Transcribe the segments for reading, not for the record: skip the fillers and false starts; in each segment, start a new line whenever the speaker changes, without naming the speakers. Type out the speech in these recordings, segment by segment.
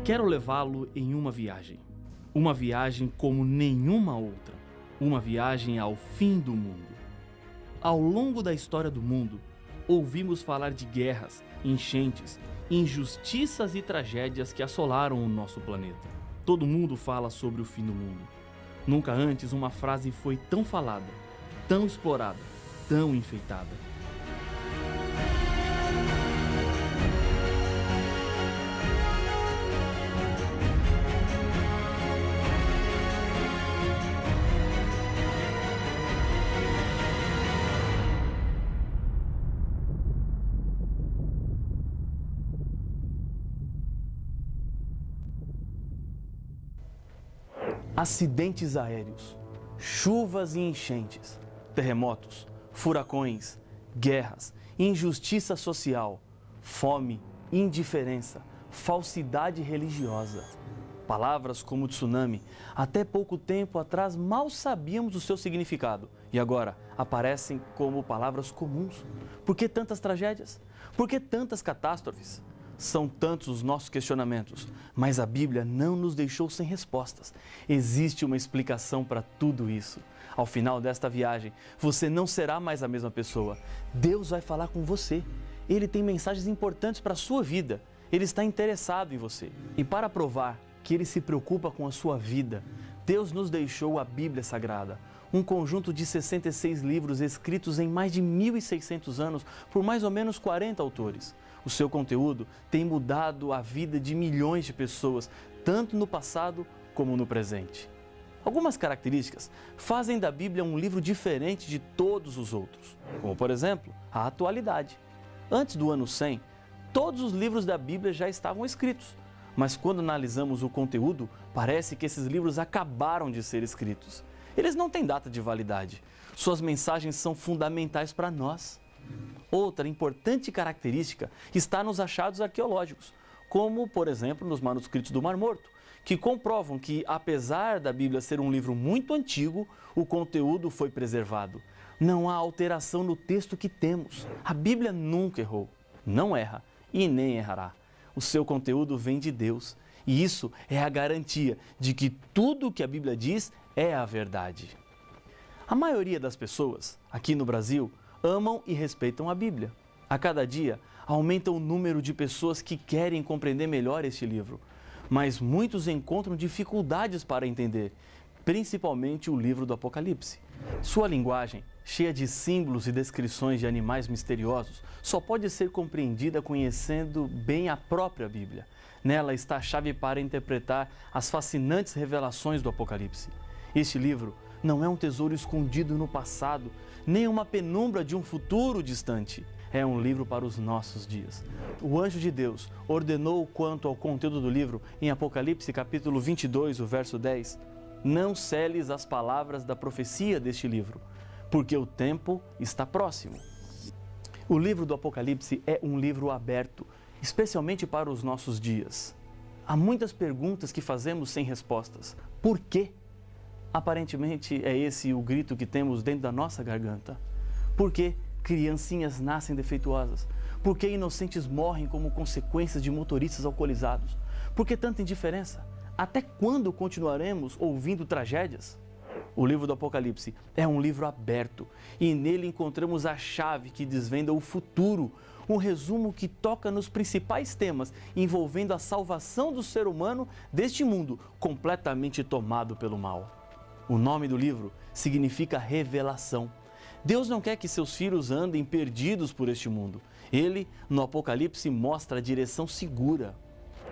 Quero levá-lo em uma viagem como nenhuma outra, uma viagem ao fim do mundo. Ao longo da história do mundo, ouvimos falar de guerras, enchentes, injustiças e tragédias que assolaram o nosso planeta. Todo mundo fala sobre o fim do mundo. Nunca antes uma frase foi tão falada, tão explorada, tão enfeitada. Acidentes aéreos, chuvas e enchentes, terremotos, furacões, guerras, injustiça social, fome, indiferença, falsidade religiosa. Palavras como tsunami, até pouco tempo atrás mal sabíamos o seu significado e agora aparecem como palavras comuns. Por que tantas tragédias? Por que tantas catástrofes? São tantos os nossos questionamentos, mas a Bíblia não nos deixou sem respostas. Existe uma explicação para tudo isso. Ao final desta viagem, você não será mais a mesma pessoa. Deus vai falar com você. Ele tem mensagens importantes para a sua vida. Ele está interessado em você. E para provar que Ele se preocupa com a sua vida, Deus nos deixou a Bíblia Sagrada, um conjunto de 66 livros escritos em mais de 1.600 anos por mais ou menos 40 autores. O seu conteúdo tem mudado a vida de milhões de pessoas, tanto no passado como no presente. Algumas características fazem da Bíblia um livro diferente de todos os outros, como por exemplo, a atualidade. Antes do ano 100, todos os livros da Bíblia já estavam escritos, mas quando analisamos o conteúdo, parece que esses livros acabaram de ser escritos. Eles não têm data de validade. Suas mensagens são fundamentais para nós. Outra importante característica está nos achados arqueológicos, como, por exemplo, nos manuscritos do Mar Morto, que comprovam que, apesar da Bíblia ser um livro muito antigo, o conteúdo foi preservado. Não há alteração no texto que temos. A Bíblia nunca errou, não erra e nem errará. O seu conteúdo vem de Deus e isso é a garantia de que tudo o que a Bíblia diz é a verdade. A maioria das pessoas, aqui no Brasil, amam e respeitam a Bíblia. A cada dia, aumenta o número de pessoas que querem compreender melhor este livro, mas muitos encontram dificuldades para entender, principalmente o livro do Apocalipse. Sua linguagem, cheia de símbolos e descrições de animais misteriosos, só pode ser compreendida conhecendo bem a própria Bíblia. Nela está a chave para interpretar as fascinantes revelações do Apocalipse. Este livro não é um tesouro escondido no passado, nem uma penumbra de um futuro distante. É um livro para os nossos dias. O anjo de Deus ordenou quanto ao conteúdo do livro em Apocalipse capítulo 22, o verso 10. Não seles as palavras da profecia deste livro, porque o tempo está próximo. O livro do Apocalipse é um livro aberto, especialmente para os nossos dias. Há muitas perguntas que fazemos sem respostas. Por quê? Aparentemente é esse o grito que temos dentro da nossa garganta. Por que criancinhas nascem defeituosas? Por que inocentes morrem como consequência de motoristas alcoolizados? Por que tanta indiferença? Até quando continuaremos ouvindo tragédias? O livro do Apocalipse é um livro aberto e nele encontramos a chave que desvenda o futuro, um resumo que toca nos principais temas envolvendo a salvação do ser humano deste mundo completamente tomado pelo mal. O nome do livro significa revelação. Deus não quer que seus filhos andem perdidos por este mundo. Ele, no Apocalipse, mostra a direção segura.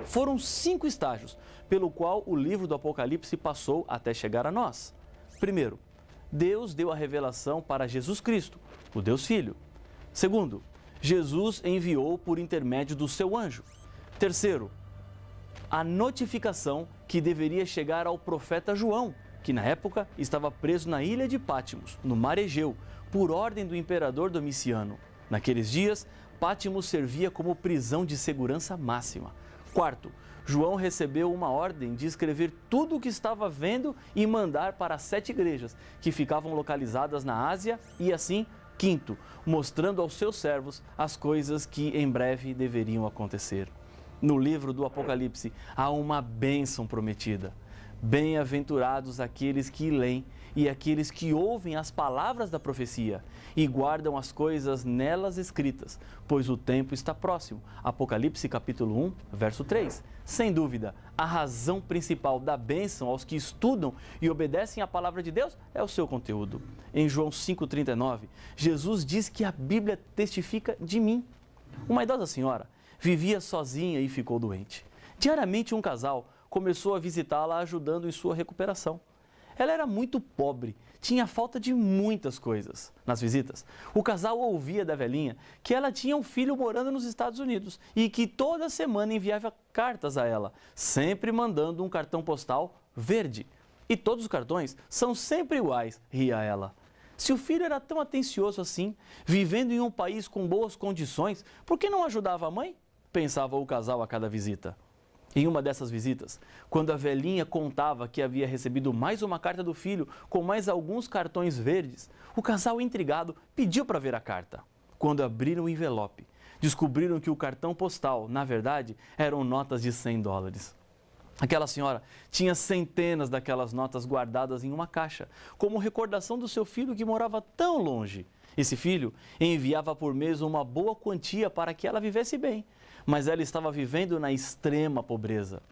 Foram 5 estágios pelo qual o livro do Apocalipse passou até chegar a nós. Primeiro, Deus deu a revelação para Jesus Cristo, o Deus Filho. Segundo, Jesus enviou por intermédio do seu anjo. Terceiro, a notificação que deveria chegar ao profeta João, que na época estava preso na ilha de Patmos, no mar Egeu, por ordem do imperador Domiciano. Naqueles dias, Patmos servia como prisão de segurança máxima. Quarto, João recebeu uma ordem de escrever tudo o que estava vendo e mandar para 7 igrejas, que ficavam localizadas na Ásia e assim, quinto, mostrando aos seus servos as coisas que em breve deveriam acontecer. No livro do Apocalipse há uma bênção prometida. Bem-aventurados aqueles que leem e aqueles que ouvem as palavras da profecia e guardam as coisas nelas escritas, pois o tempo está próximo. Apocalipse capítulo 1, verso 3. Sem dúvida, a razão principal da bênção aos que estudam e obedecem à palavra de Deus é o seu conteúdo. Em João 5,39, Jesus diz que a Bíblia testifica de mim. Uma idosa senhora vivia sozinha e ficou doente. Diariamente um casal começou a visitá-la ajudando em sua recuperação. Ela era muito pobre, tinha falta de muitas coisas. Nas visitas, o casal ouvia da velhinha que ela tinha um filho morando nos Estados Unidos e que toda semana enviava cartas a ela, sempre mandando um cartão postal verde. E todos os cartões são sempre iguais, ria ela. Se o filho era tão atencioso assim, vivendo em um país com boas condições, por que não ajudava a mãe? Pensava o casal a cada visita. Em uma dessas visitas, quando a velhinha contava que havia recebido mais uma carta do filho com mais alguns cartões verdes, o casal intrigado pediu para ver a carta. Quando abriram o envelope, descobriram que o cartão postal, na verdade, eram notas de $100. Aquela senhora tinha centenas daquelas notas guardadas em uma caixa, como recordação do seu filho que morava tão longe. Esse filho enviava por mês uma boa quantia para que ela vivesse bem, mas ela estava vivendo na extrema pobreza.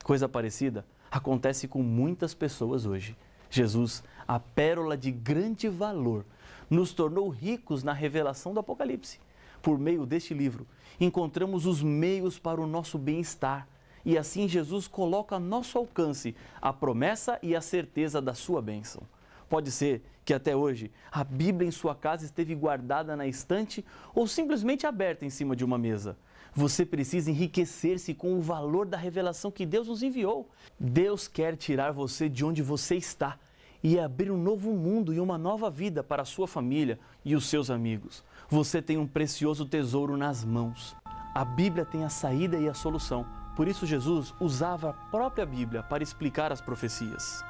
Coisa parecida acontece com muitas pessoas hoje. Jesus, a pérola de grande valor, nos tornou ricos na revelação do Apocalipse. Por meio deste livro, encontramos os meios para o nosso bem-estar. E assim Jesus coloca a nosso alcance a promessa e a certeza da sua bênção. Pode ser que até hoje a Bíblia em sua casa esteve guardada na estante ou simplesmente aberta em cima de uma mesa. Você precisa enriquecer-se com o valor da revelação que Deus nos enviou. Deus quer tirar você de onde você está e abrir um novo mundo e uma nova vida para a sua família e os seus amigos. Você tem um precioso tesouro nas mãos. A Bíblia tem a saída e a solução. Por isso Jesus usava a própria Bíblia para explicar as profecias.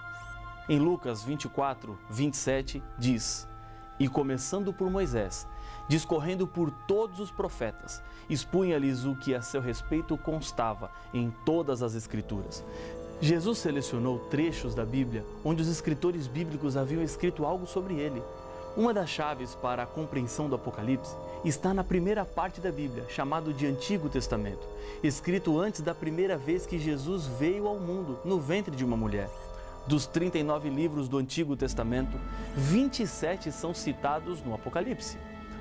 Em Lucas 24, 27 diz: E começando por Moisés, discorrendo por todos os profetas, expunha-lhes o que a seu respeito constava em todas as Escrituras. Jesus selecionou trechos da Bíblia onde os escritores bíblicos haviam escrito algo sobre ele. Uma das chaves para a compreensão do Apocalipse está na primeira parte da Bíblia, chamado de Antigo Testamento, escrito antes da primeira vez que Jesus veio ao mundo, no ventre de uma mulher. Dos 39 livros do Antigo Testamento, 27 são citados no Apocalipse.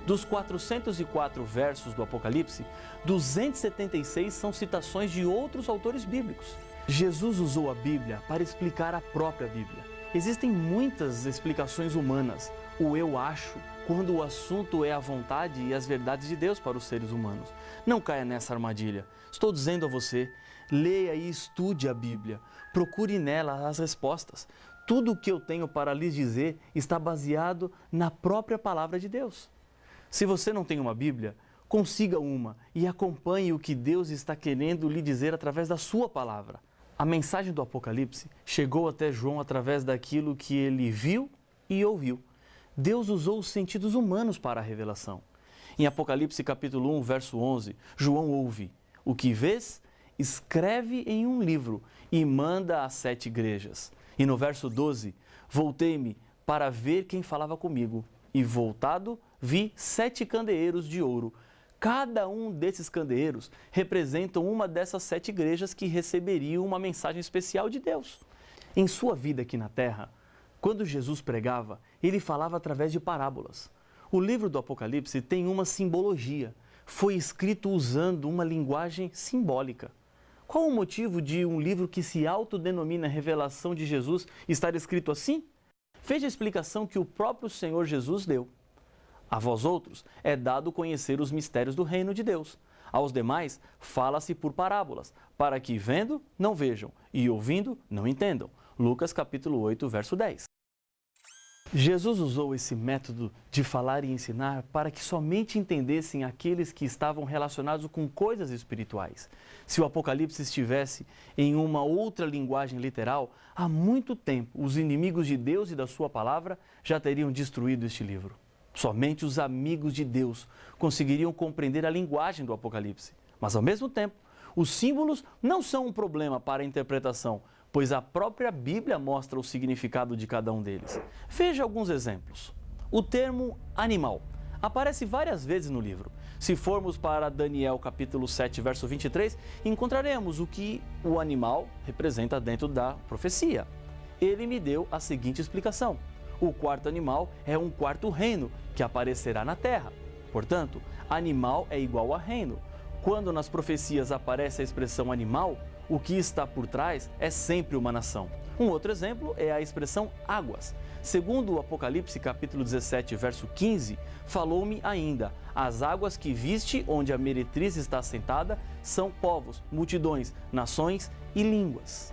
Dos 404 versos do Apocalipse, 276 são citações de outros autores bíblicos. Jesus usou a Bíblia para explicar a própria Bíblia. Existem muitas explicações humanas, o eu acho, quando o assunto é a vontade e as verdades de Deus para os seres humanos. Não caia nessa armadilha. Estou dizendo a você, leia e estude a Bíblia. Procure nela as respostas. Tudo o que eu tenho para lhes dizer está baseado na própria palavra de Deus. Se você não tem uma Bíblia, consiga uma e acompanhe o que Deus está querendo lhe dizer através da sua palavra. A mensagem do Apocalipse chegou até João através daquilo que ele viu e ouviu. Deus usou os sentidos humanos para a revelação. Em Apocalipse capítulo 1, verso 11, João ouve: O que vês, escreve em um livro e manda às 7 igrejas. E no verso 12, voltei-me para ver quem falava comigo. E voltado, vi 7 candeeiros de ouro. Cada um desses candeeiros representam uma dessas 7 igrejas que receberiam uma mensagem especial de Deus. Em sua vida aqui na terra, quando Jesus pregava, ele falava através de parábolas. O livro do Apocalipse tem uma simbologia. Foi escrito usando uma linguagem simbólica. Qual o motivo de um livro que se autodenomina Revelação de Jesus estar escrito assim? Veja a explicação que o próprio Senhor Jesus deu. A vós outros é dado conhecer os mistérios do reino de Deus. Aos demais fala-se por parábolas, para que vendo, não vejam, e ouvindo, não entendam. Lucas capítulo 8, verso 10. Jesus usou esse método de falar e ensinar para que somente entendessem aqueles que estavam relacionados com coisas espirituais. Se o Apocalipse estivesse em uma outra linguagem literal, há muito tempo os inimigos de Deus e da sua palavra já teriam destruído este livro. Somente os amigos de Deus conseguiriam compreender a linguagem do Apocalipse. Mas, ao mesmo tempo, Os símbolos não são um problema para a interpretação, pois a própria Bíblia mostra o significado de cada um deles. Veja alguns exemplos. O termo animal aparece várias vezes no livro. Se formos para Daniel capítulo 7, verso 23, encontraremos o que o animal representa dentro da profecia. Ele me deu a seguinte explicação: o quarto animal é um quarto reino que aparecerá na terra. Portanto, animal é igual a reino. Quando nas profecias aparece a expressão animal, o que está por trás é sempre uma nação. Um outro exemplo é a expressão águas. Segundo o Apocalipse capítulo 17, verso 15, falou-me ainda: as águas que viste onde a meretriz está assentada são povos, multidões, nações e línguas.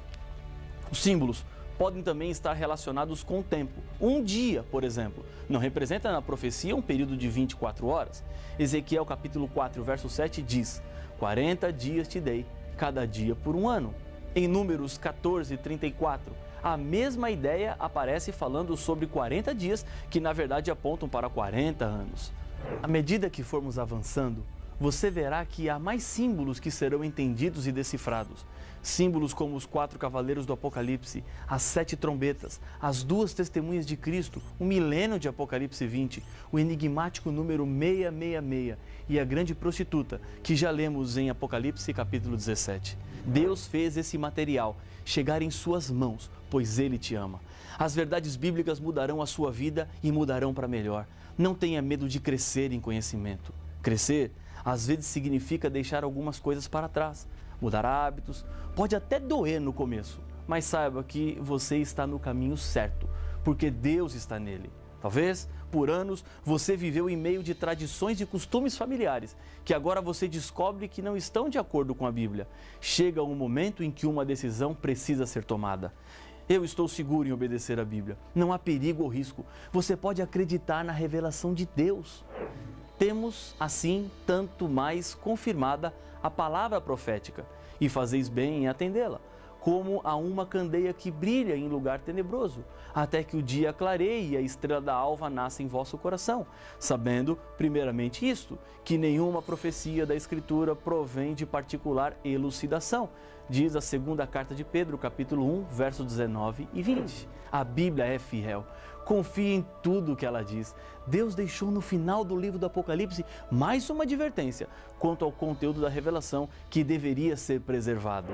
Os símbolos podem também estar relacionados com o tempo. Um dia, por exemplo, não representa na profecia um período de 24 horas. Ezequiel capítulo 4, verso 7 diz: 40 dias te dei, cada dia por um ano. Em Números 14, 34, a mesma ideia aparece falando sobre 40 dias, que na verdade apontam para 40 anos. À medida que formos avançando, você verá que há mais símbolos que serão entendidos e decifrados. Símbolos como os 4 cavaleiros do Apocalipse, as 7 trombetas, as 2 testemunhas de Cristo, o milênio de Apocalipse 20, o enigmático número 666 e a grande prostituta, que já lemos em Apocalipse capítulo 17. Deus fez esse material chegar em suas mãos, pois Ele te ama. As verdades bíblicas mudarão a sua vida e mudarão para melhor. Não tenha medo de crescer em conhecimento. Crescer, às vezes, significa deixar algumas coisas para trás, mudar hábitos. Pode até doer no começo, mas saiba que você está no caminho certo, porque Deus está nele. Talvez, por anos, você viveu em meio de tradições e costumes familiares, que agora você descobre que não estão de acordo com a Bíblia. Chega um momento em que uma decisão precisa ser tomada. Eu estou seguro em obedecer a Bíblia. Não há perigo ou risco. Você pode acreditar na revelação de Deus. Temos, assim, tanto mais confirmada a palavra profética, e fazeis bem em atendê-la, como a uma candeia que brilha em lugar tenebroso, até que o dia clareie e a estrela da alva nasça em vosso coração, sabendo, primeiramente isto, que nenhuma profecia da Escritura provém de particular elucidação, diz a segunda carta de Pedro, capítulo 1, versos 19 e 20. A Bíblia é fiel. Confie em tudo o que ela diz. Deus deixou no final do livro do Apocalipse mais uma advertência quanto ao conteúdo da revelação que deveria ser preservado.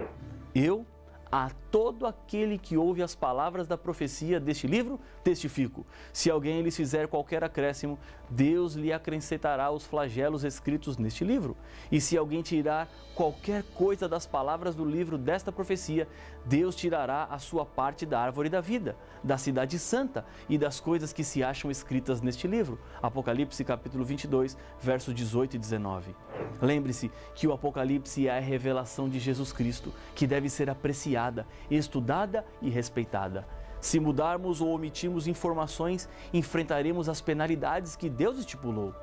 A todo aquele que ouve as palavras da profecia deste livro, testifico: se alguém lhes fizer qualquer acréscimo, Deus lhe acrescentará os flagelos escritos neste livro. E se alguém tirar qualquer coisa das palavras do livro desta profecia, Deus tirará a sua parte da árvore da vida, da cidade santa e das coisas que se acham escritas neste livro. Apocalipse capítulo 22, versos 18 e 19. Lembre-se que o Apocalipse é a revelação de Jesus Cristo, que deve ser apreciada, estudada e respeitada. Se mudarmos ou omitirmos informações, enfrentaremos as penalidades que Deus estipulou.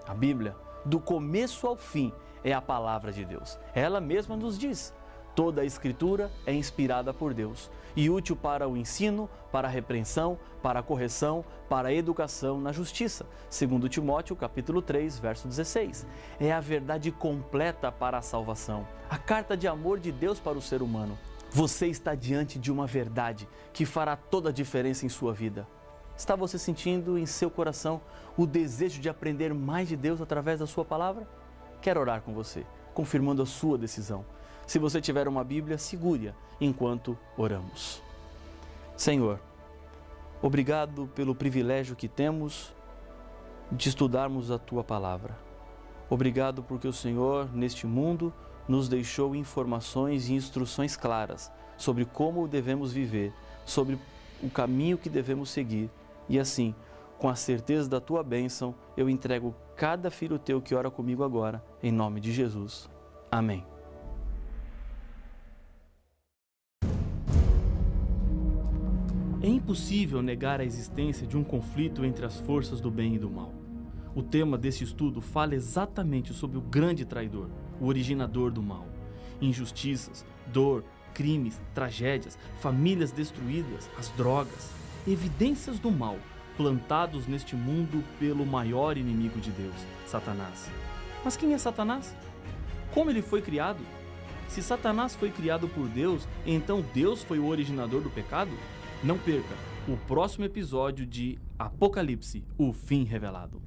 A Bíblia, do começo ao fim, é a palavra de Deus. Ela mesma nos diz: toda a Escritura é inspirada por Deus e útil para o ensino, para a repreensão, para a correção, para a educação na justiça. Segundo Timóteo, capítulo 3, verso 16. É a verdade completa para a salvação, a carta de amor de Deus para o ser humano. Você está diante de uma verdade que fará toda a diferença em sua vida. Está você sentindo em seu coração o desejo de aprender mais de Deus através da sua palavra? Quero orar com você, confirmando a sua decisão. Se você tiver uma Bíblia, segure-a enquanto oramos. Senhor, obrigado pelo privilégio que temos de estudarmos a Tua Palavra. Obrigado porque o Senhor, neste mundo, nos deixou informações e instruções claras sobre como devemos viver, sobre o caminho que devemos seguir. E assim, com a certeza da Tua bênção, eu entrego cada filho Teu que ora comigo agora, em nome de Jesus. Amém. É impossível negar a existência de um conflito entre as forças do bem e do mal. O tema desse estudo fala exatamente sobre o grande traidor, o originador do mal. Injustiças, dor, crimes, tragédias, famílias destruídas, as drogas, evidências do mal plantados neste mundo pelo maior inimigo de Deus, Satanás. Mas quem é Satanás? Como ele foi criado? Se Satanás foi criado por Deus, então Deus foi o originador do pecado? Não perca o próximo episódio de Apocalipse, o fim revelado.